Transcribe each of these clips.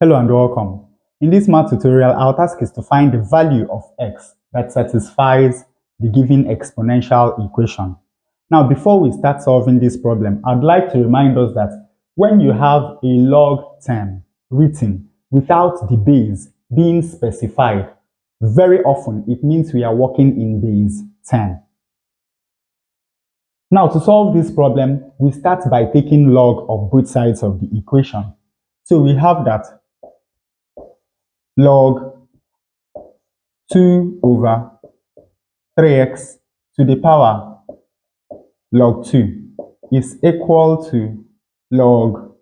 Hello and welcome. In this math tutorial, our task is to find the value of x that satisfies the given exponential equation. Now, before we start solving this problem, I'd like to remind us that when you have a log term written without the base being specified, very often it means we are working in base 10. Now, to solve this problem, we start by taking log of both sides of the equation. So we have that log 2 over 3x to the power log 2 is equal to log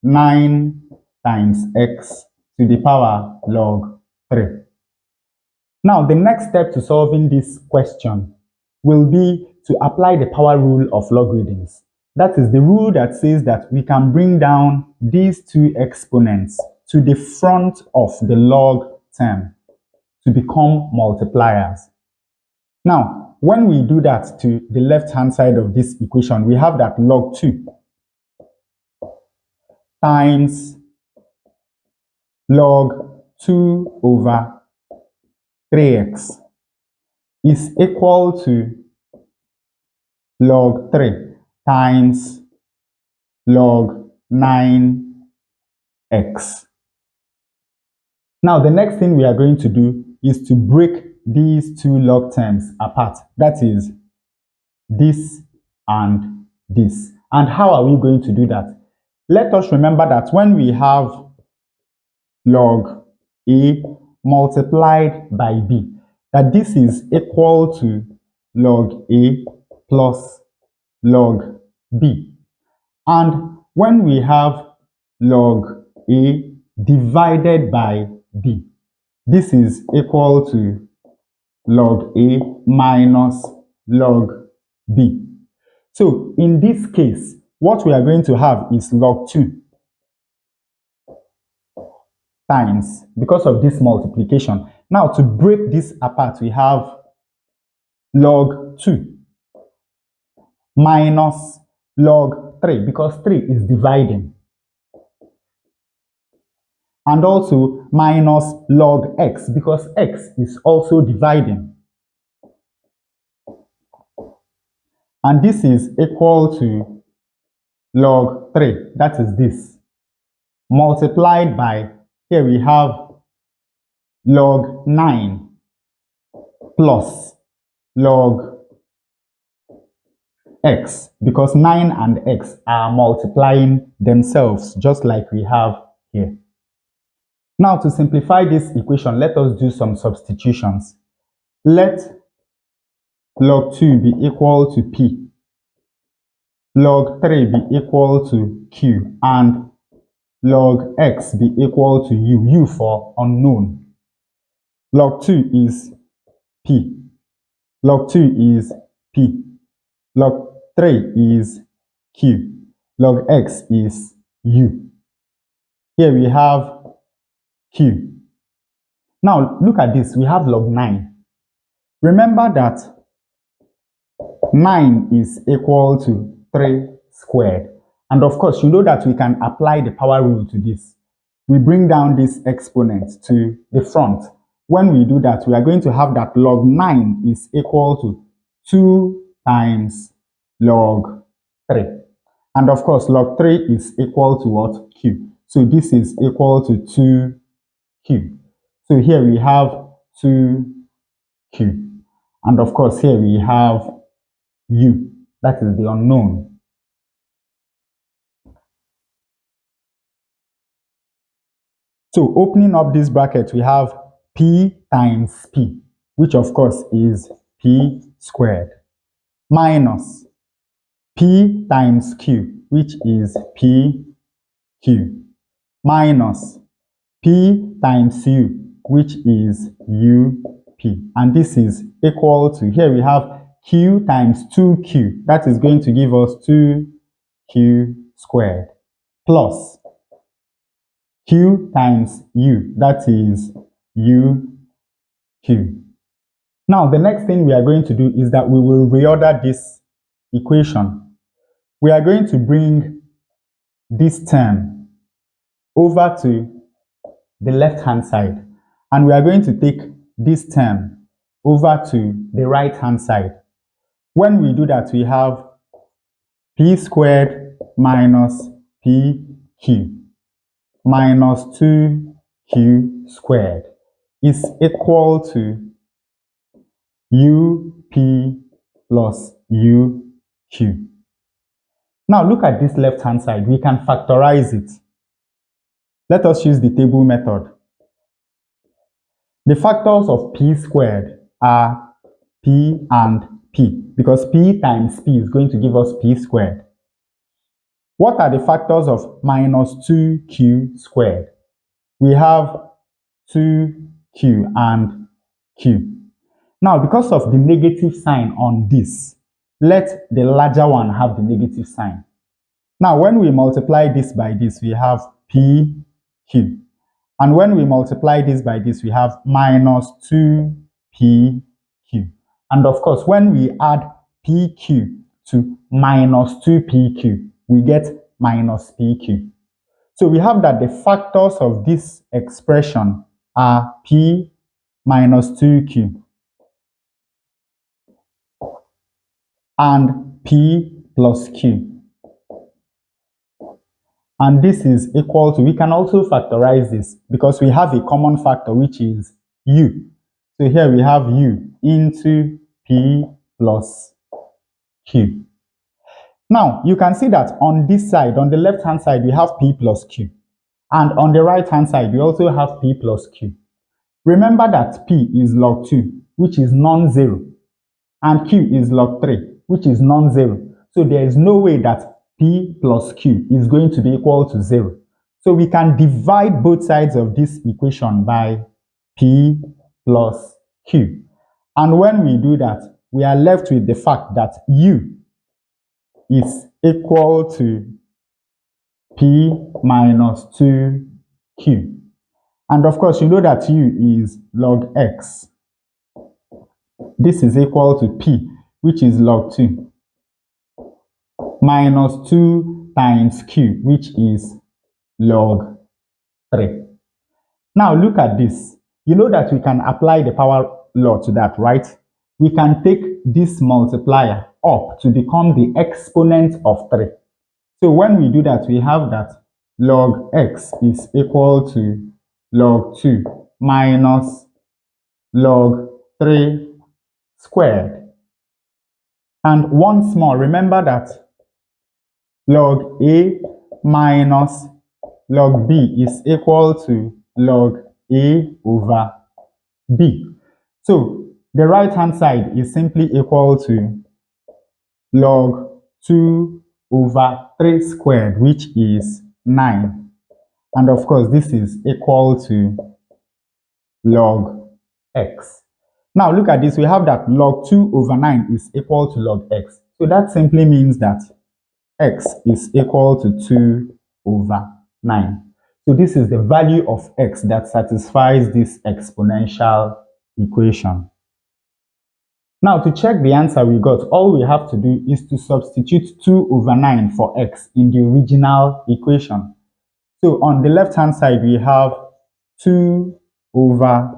9 times x to the power log 3. Now, the next step to solving this question will be to apply the power rule of logarithms. That is the rule that says that we can bring down these two exponents to the front of the log term to become multipliers. Now, when we do that to the left-hand side of this equation, we have that log 2 times log 2 over 3x is equal to log 3 times log 9x. Now, the next thing we are going to do is to break these two log terms apart. That is this and this. And how are we going to do that? Let us remember that when we have log A multiplied by B, that this is equal to log A plus log B. And when we have log A divided by B, this is equal to log A minus log B. So in this case, what we are going to have is log 2 times, because of this multiplication. Now, to break this apart, we have log 2 minus log 3, because 3 is dividing. And also minus log x, because x is also dividing. And this is equal to log 3, that is this, multiplied by, here we have log 9 plus log x, because 9 and x are multiplying themselves, just like we have here. Now, to simplify this equation, let us do some substitutions. Let log 2 be equal to p, log 3 be equal to q, and log x be equal to u for unknown. Log 2 is p, log 2 is p, log 3 is q, log x is u. Here we have q. Now look at this, we have log 9. Remember that 9 is equal to 3 squared. And of course, you know that we can apply the power rule to this. We bring down this exponent to the front. When we do that, we are going to have that log 9 is equal to 2 times log 3. And of course, log 3 is equal to what? Q. So this is equal to 2q. So here we have 2q. And of course, here we have u, that is the unknown. So opening up this bracket, we have p times p, which of course is p squared, minus p times q, which is pq, minus p times u, which is up. And this is equal to, here we have q times 2q, that is going to give us 2q squared, plus q times u, that is uq. Now, the next thing we are going to do is that we will reorder this equation. We are going to bring this term over to the left-hand side. And we are going to take this term over to the right-hand side. When we do that, we have p squared minus pq minus 2q squared is equal to up plus uq. Now look at this left-hand side. We can factorize it. Let us use the table method. The factors of p squared are p and p, because p times p is going to give us p squared. What are the factors of minus 2q squared? We have 2q and q. Now, because of the negative sign on this, let the larger one have the negative sign. Now, when we multiply this by this, we have pq. And when we multiply this by this, we have minus 2pq. And of course, when we add pq to minus 2pq, we get minus pq. So we have that the factors of this expression are p minus 2q and p plus q. And this is equal to, we can also factorize this because we have a common factor which is u. So here we have u into p plus q. Now you can see that on this side, on the left hand side, we have p plus q. And on the right hand side, we also have p plus q. Remember that p is log 2, which is non-zero. And q is log 3, which is non-zero. So there is no way that p plus q is going to be equal to 0. So we can divide both sides of this equation by p plus q. And when we do that, we are left with the fact that u is equal to p minus 2q. And of course, you know that u is log x. This is equal to p, which is log 2, minus 2 times q, which is log 3. Now look at this. You know that we can apply the power law to that, right? We can take this multiplier up to become the exponent of 3. So when we do that, we have that log x is equal to log 2 minus log 3 squared. And once more, remember that log a minus log b is equal to log a over b. So the right hand side is simply equal to log 2 over 3 squared, which is 9. And of course, this is equal to log x. Now look at this. We have that log 2 over 9 is equal to log x. So that simply means that x is equal to 2 over 9. So this is the value of x that satisfies this exponential equation. Now to check the answer we got, all we have to do is to substitute 2 over 9 for x in the original equation. So on the left hand side, we have 2 over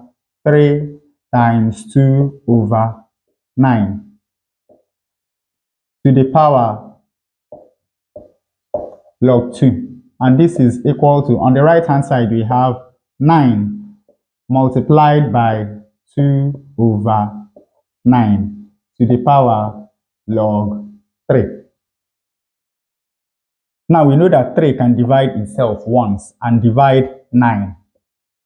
3 times 2 over 9 to the power log 2. And this is equal to, on the right hand side, we have 9 multiplied by 2 over 9 to the power log 3. Now we know that 3 can divide itself once and divide 9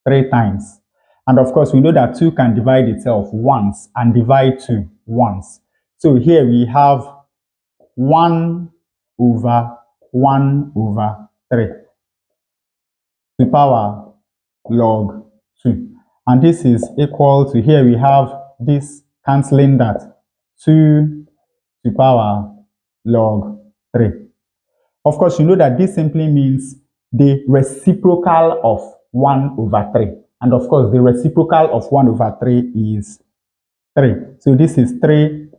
3 times. And of course, we know that 2 can divide itself once and divide 2 once. So here we have 1 over 3 to power log 2. And this is equal to, here we have this cancelling that, 2 to power log 3. Of course, you know that this simply means the reciprocal of 1 over 3. And of course, the reciprocal of 1 over 3 is 3. So this is 3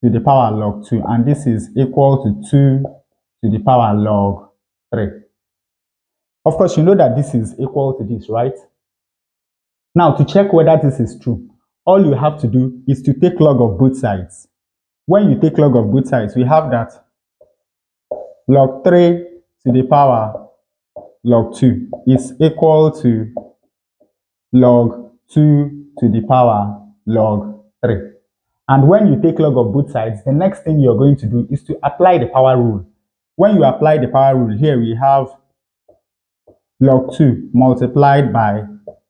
to the power log 2. And this is equal to 2 to the power log 3. Of course, you know that this is equal to this, right? Now, to check whether this is true, all you have to do is to take log of both sides. When you take log of both sides, we have that log 3 to the power log 2 is equal to log 2 to the power log 3. And when you take log of both sides, the next thing you're going to do is to apply the power rule. When you apply the power rule, here we have log 2 multiplied by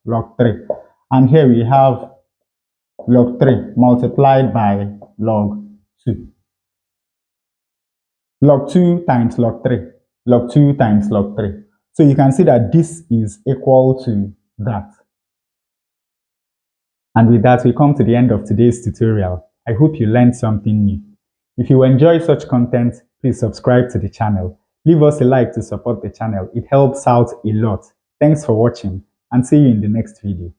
log 3. And here we have log 3 multiplied by log 2. Log 2 times log 3. Log 2 times log 3. So you can see that this is equal to that. And with that, we come to the end of today's tutorial. I hope you learned something new. If you enjoy such content, please subscribe to the channel. Leave us a like to support the channel. It helps out a lot. Thanks for watching and see you in the next video.